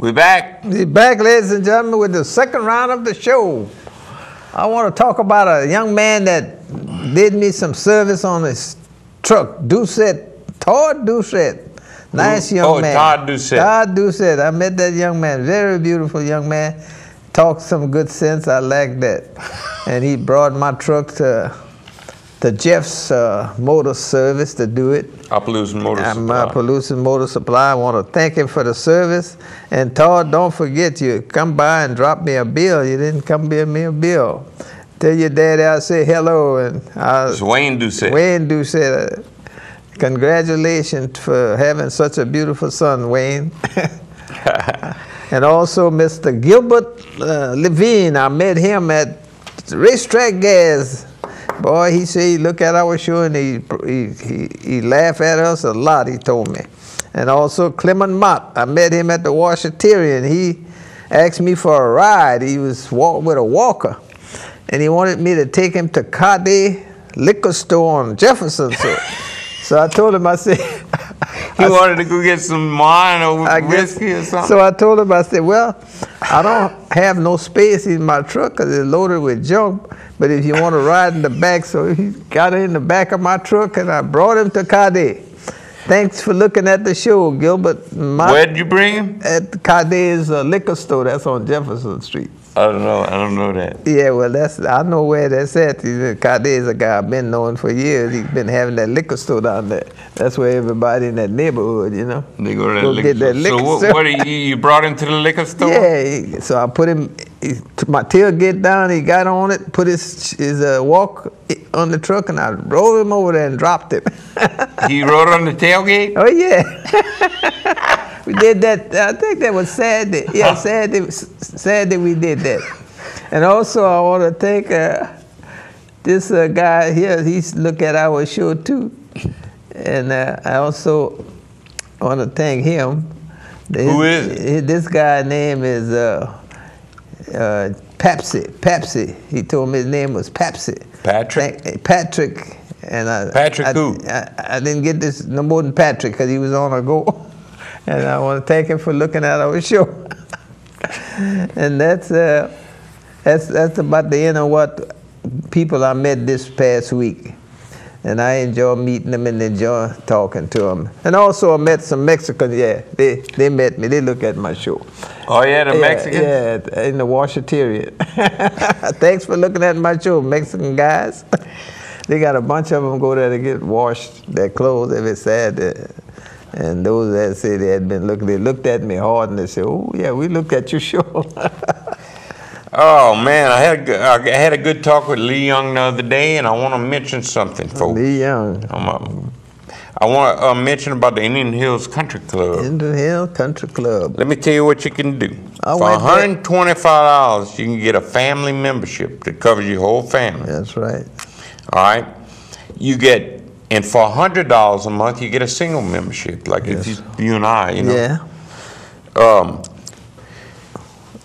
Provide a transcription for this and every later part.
We're back. We're back, ladies and gentlemen, with the second round of the show. I want to talk about a young man that did me some service on his truck, Todd Doucette. Nice young man. Todd Doucette. Todd Doucette. I met that young man. Very beautiful young man. Talked some good sense. I like that. And he brought my truck to Jeff's Motor Service to do it. Opelousas Motor Supply. Opelousas Motor Supply. I want to thank him for the service. And Todd, don't forget, you come by and drop me a bill. You didn't come give me a bill. Tell your daddy I say hello. And It's Wayne Doucette. Wayne Doucette. Congratulations for having such a beautiful son, Wayne. And also Mr. Gilbert Levine. I met him at Racetrack Gas. Boy, he said he look at our show and he laughed at us a lot, he told me. And also Clement Mott. I met him at the Washington. He asked me for a ride. He was with a walker. And he wanted me to take him to Cade Liquor Store on Jefferson. So I told him, I said... He wanted to go get some wine or whiskey or something? So I told him, I said, well, I don't have no space in my truck because it's loaded with junk. But if you want to ride in the back, so he got in the back of my truck and I brought him to Cade. Thanks for looking at the show, Gilbert. Where did you bring him? At Cade's liquor store. That's on Jefferson Street. I don't know that. Yeah, well, I know where that's at. Cade is a guy I've been knowing for years. He's been having that liquor store down there. That's where everybody in that neighborhood, you know. They go to that liquor store. So what you brought him to the liquor store? Yeah, so I put him, my tailgate down, he got on it, put his walk on the truck, and I rolled him over there and dropped him. He rode on the tailgate? Oh, yeah. We did that, I think that was Saturday. Yeah, Saturday we did that. And also I want to thank this guy here, he's look at our show too. And I also want to thank him. Who is it? This guy's name is Pepsi. He told me his name was Pepsi. Patrick? Patrick. And Patrick who? I didn't get this no more than Patrick because he was on a go. And I want to thank him for looking at our show. And that's about the end of what people I met this past week. And I enjoy meeting them and enjoy talking to them. And also I met some Mexicans, yeah. They met me, they look at my show. Oh yeah, the Mexicans? Yeah, in the Washington. Thanks for looking at my show, Mexican guys. They got a bunch of them go there to get washed their clothes every Saturday. And those that say they had been looking, they looked at me hard and they said, oh yeah, we looked at your show. Oh man, I had a good talk with Lee Young the other day, and I want to mention something, folks. Lee Young. I want to mention about the Indian Hills Country Club. Indian Hills Country Club. Let me tell you what you can do. For $125, you can get a family membership that covers your whole family. That's right. All right. You get. And for $100 a month, you get a single membership, like yes. You and I, you know. Yeah.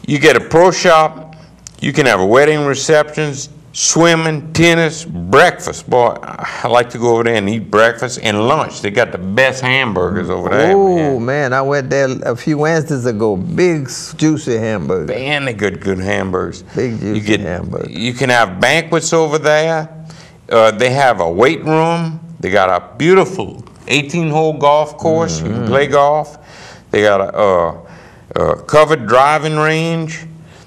You get a pro shop. You can have wedding receptions, swimming, tennis, breakfast. Boy, I like to go over there and eat breakfast and lunch. They got the best hamburgers over there. Oh, man, I went there a few Wednesdays ago. Big, juicy hamburgers. Man, they good hamburgers. Big, juicy hamburgers. You can have banquets over there. They have a weight room. They got a beautiful 18-hole golf course. You can play golf. They got a covered driving range.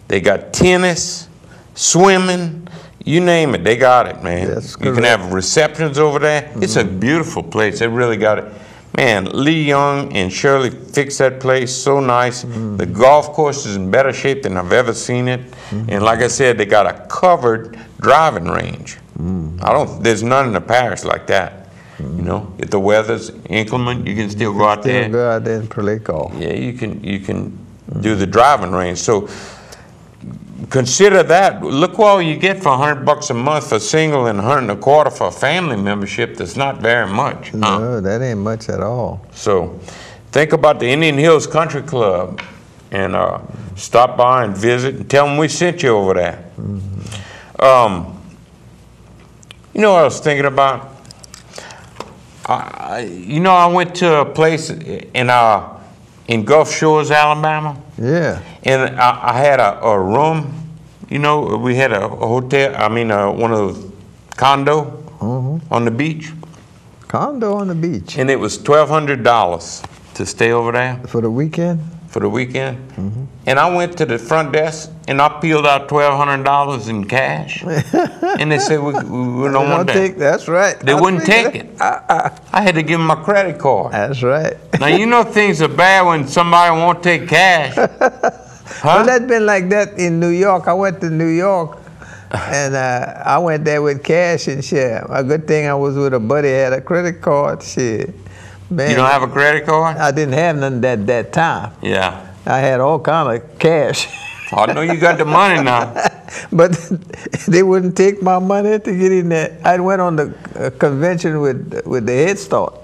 They got tennis, swimming, you name it. They got it, man. You can have receptions over there. It's a beautiful place. They really got it. Man, Lee Young and Shirley fixed that place so nice. The golf course is in better shape than I've ever seen it. And like I said, they got a covered driving range. There's none in the parish like that. You know, if the weather's inclement, you can still go out there. Go out there and play golf. Yeah, you can do the driving range. So consider that. Look what you get for $100 a month for single and $125 for a family membership. That's not very much. No, that ain't much at all. So think about the Indian Hills Country Club and stop by and visit and tell them we sent you over there. You know what I was thinking about? I went to a place in in Gulf Shores, Alabama. Yeah. And I had a room, you know, we had a hotel, I mean, one of those condo on the beach. Condo on the beach. And it was $1,200 to stay over there. For the weekend? For the weekend. And I went to the front desk and I peeled out $1,200 in cash. And they said, we don't want that. That's right. They wouldn't take it. I had to give them my credit card. That's right. Now, you know things are bad when somebody won't take cash. Well, that's been like that in New York. I went to New York, and I went there with cash and shit. A good thing I was with a buddy had a credit card. Shit, man. You don't have a credit card? I didn't have none at that time. Yeah. I had all kind of cash. I know you got the money now. But they wouldn't take my money to get in there. I went on the convention with the Head Start.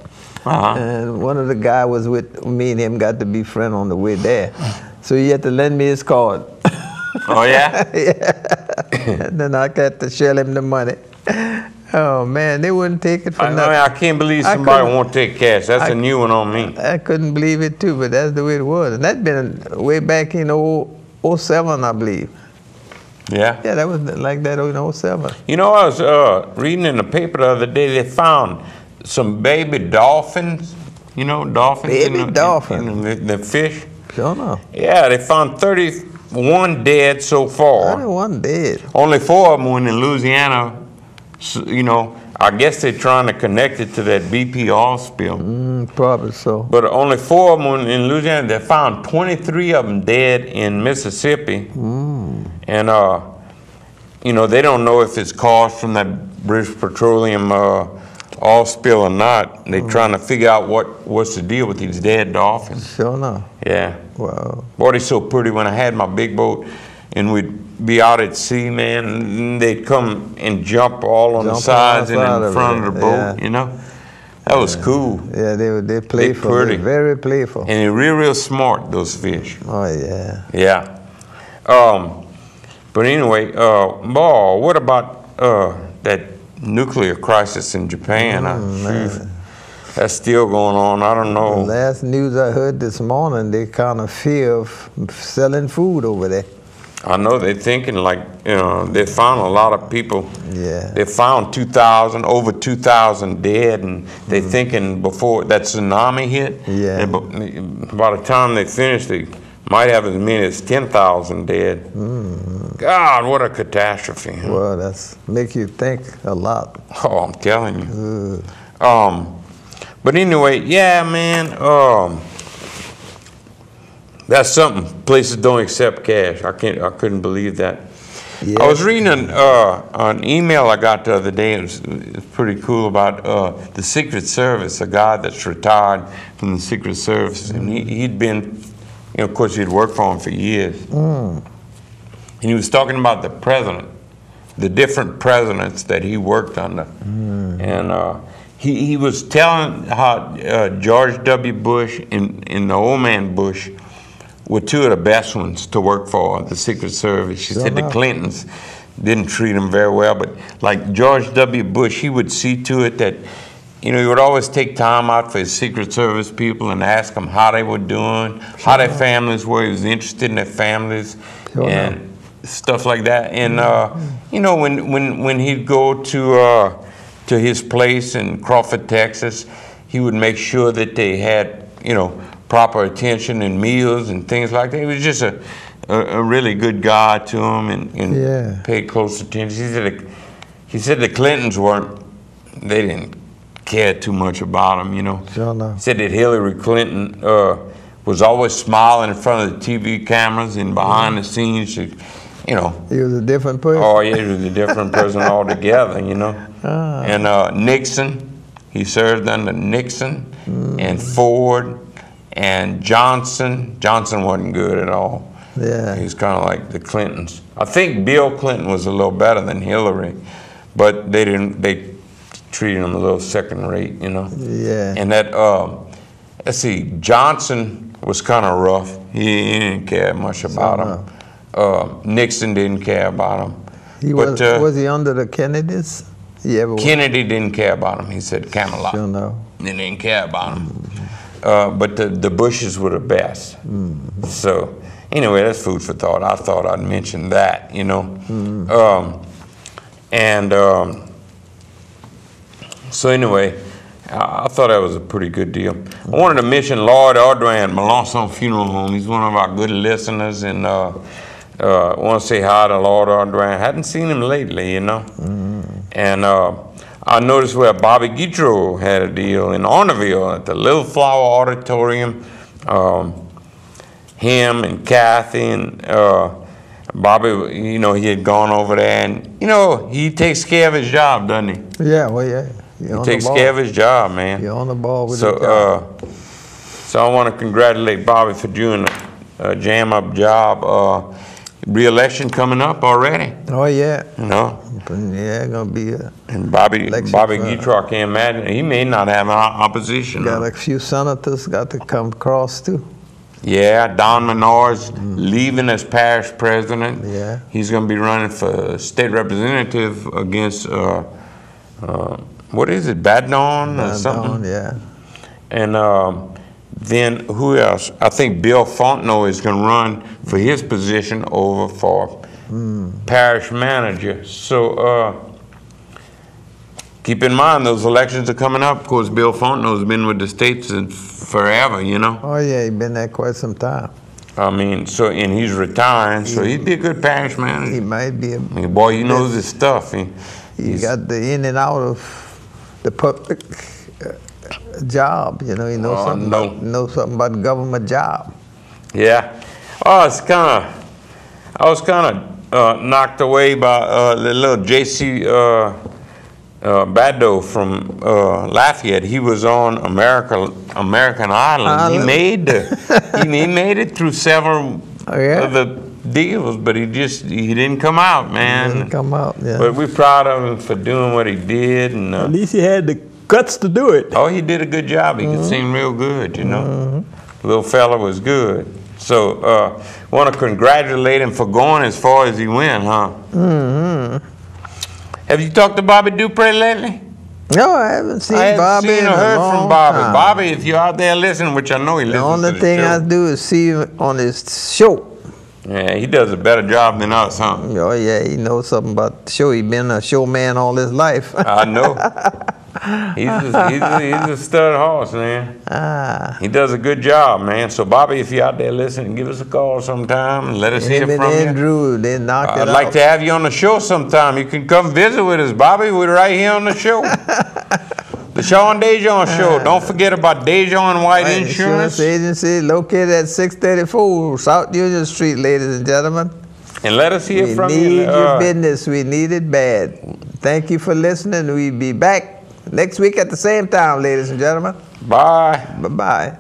And one of the guys was with me, and him got to be friend on the way there. So he had to lend me his card. Oh, yeah? Yeah. And then I got to shell him the money. Oh, man, they wouldn't take it for nothing. I can't believe somebody won't take cash. That's a new one on me. I couldn't believe it, too, but that's the way it was. And that's been way back in 07, I believe. Yeah? Yeah, that was like that in 07. You know, I was reading in the paper the other day, they found some baby dolphins. You know, dolphins? Baby dolphins? In the fish. Sure no. Yeah, they found 31 dead so far. 31 dead. Only 4 of them were in Louisiana. So, you know, I guess they're trying to connect it to that BP oil spill. Probably so. But only 4 of them were in Louisiana. They found 23 of them dead in Mississippi. And, you know, they don't know if it's caused from that British Petroleum oil spill or not. They're trying to figure out what's the deal with these dead dolphins. Sure no. Yeah. Wow. Boy, they're so pretty. When I had my big boat and we'd be out at sea, man, and they'd come and jump all on the sides and in front of the boat, you know? That was cool. Yeah, they're playful. They're pretty. They're very playful. And they're real smart, those fish. Oh, yeah. Yeah. But anyway, boy, what about that nuclear crisis in Japan? That's still going on. I don't know. The last news I heard this morning, they kind of fear of selling food over there. I know they're thinking like, you know, they found a lot of people. Yeah. They found over 2,000 dead, and they're thinking before that tsunami hit, yeah. By the time they finish, they might have as many as 10,000 dead. God, what a catastrophe. Huh? Well, that's make you think a lot. Oh, I'm telling you. But anyway, yeah, man. That's something. Places don't accept cash. I couldn't believe that. Yes. I was reading an email I got the other day. It was pretty cool about the Secret Service. A guy that's retired from the Secret Service, and he'd been, you know, of course, he'd worked for him for years. And he was talking about the president, the different presidents that he worked under, and he was telling how George W. Bush and the old man Bush were 2 of the best ones to work for the Secret Service. She said the Clintons didn't treat him very well, but like George W. Bush, he would see to it that, you know, he would always take time out for his Secret Service people and ask them how they were doing, how their families were. He was interested in their families and stuff like that. And you know, when he'd go to his place in Crawford, Texas, he would make sure that they had, you know, proper attention and meals and things like that. He was just a really good guy to him and paid close attention. He said the Clintons they didn't care too much about him, you know. He said that Hillary Clinton was always smiling in front of the TV cameras and behind the scenes, she, you know. He was a different person. Oh, yeah, he was a different person altogether, you know. And Nixon, he served under Nixon and Ford and Johnson. Johnson wasn't good at all. Yeah. He was kind of like the Clintons. I think Bill Clinton was a little better than Hillary, but they treated him a little second rate, you know. Yeah. And that, let's see, Johnson was kind of rough. He didn't care much about him. Nixon didn't care about him. Was he under the Kennedys? Kennedy didn't care about him. He said Camelot. Sure no. They didn't care about him. but the Bushes were the best. So anyway, that's food for thought. I thought I'd mention that, you know. So anyway, I thought that was a pretty good deal. I wanted to mention Lloyd Audran, Melanson Funeral Home. He's one of our good listeners, and I want to say hi to Lloyd Audran. Hadn't seen him lately, you know. And I noticed where Bobby Guitro had a deal in Orneville at the Little Flower Auditorium. Him and Kathy and Bobby, you know, he had gone over there, and you know, he takes care of his job, doesn't he? Yeah, well, yeah. He takes care of his job, man. You're on the ball with his job. So I want to congratulate Bobby for doing a jam-up job. Re-election coming up already. Oh yeah. You know. Yeah, gonna be a. And Bobby Guitro, I can't imagine, he may not have an opposition. Got a few senators got to come across too. Yeah, Don Menor's leaving as parish president. Yeah. He's going to be running for state representative against, what is it, Badon or something? Yeah. And then who else? I think Bill Fontenot is going to run for his position over for parish manager. So keep in mind those elections are coming up. Of course, Bill Fontenot's been with the state since forever, you know. Oh yeah, he's been there quite some time. I mean, so, and he's retiring, so he'd be a good parish manager. He might be. Boy, he knows his stuff. He got the in and out of the public job. You know, he knows something about government job. Yeah. Oh, I was kind of knocked away by the little J.C. Bado from Lafayette. He was on American Idol. He made he made it through several of the deals, but he didn't come out, man. He didn't come out, yeah. But we're proud of him for doing what he did, and at least he had the guts to do it. Oh, he did a good job. He could sing real good, you know. Little fella was good. So want to congratulate him for going as far as he went, huh? Have you talked to Bobby Dupree lately? No, I haven't seen Bobby. I haven't seen or heard from Bobby. Time. Bobby, if you're out there listening, which I know he listens to the only thing I do is see him on his show. Yeah, he does a better job than us, huh? Oh yeah, he knows something about the show. He's been a showman all his life. I know. He's a stud horse, man. He does a good job, man. So, Bobby, if you're out there listening, give us a call sometime and let us hear from you. Andrew, they knocked it out. I'd like to have you on the show sometime. You can come visit with us, Bobby. We're right here on the show. The Shawn DeJean Show. Don't forget about DeJean White Insurance Agency, located at 634 South Union Street, ladies and gentlemen. And let us hear from you. We need your business. We need it bad. Thank you for listening. We'll be back next week at the same time, ladies and gentlemen. Bye. Bye-bye.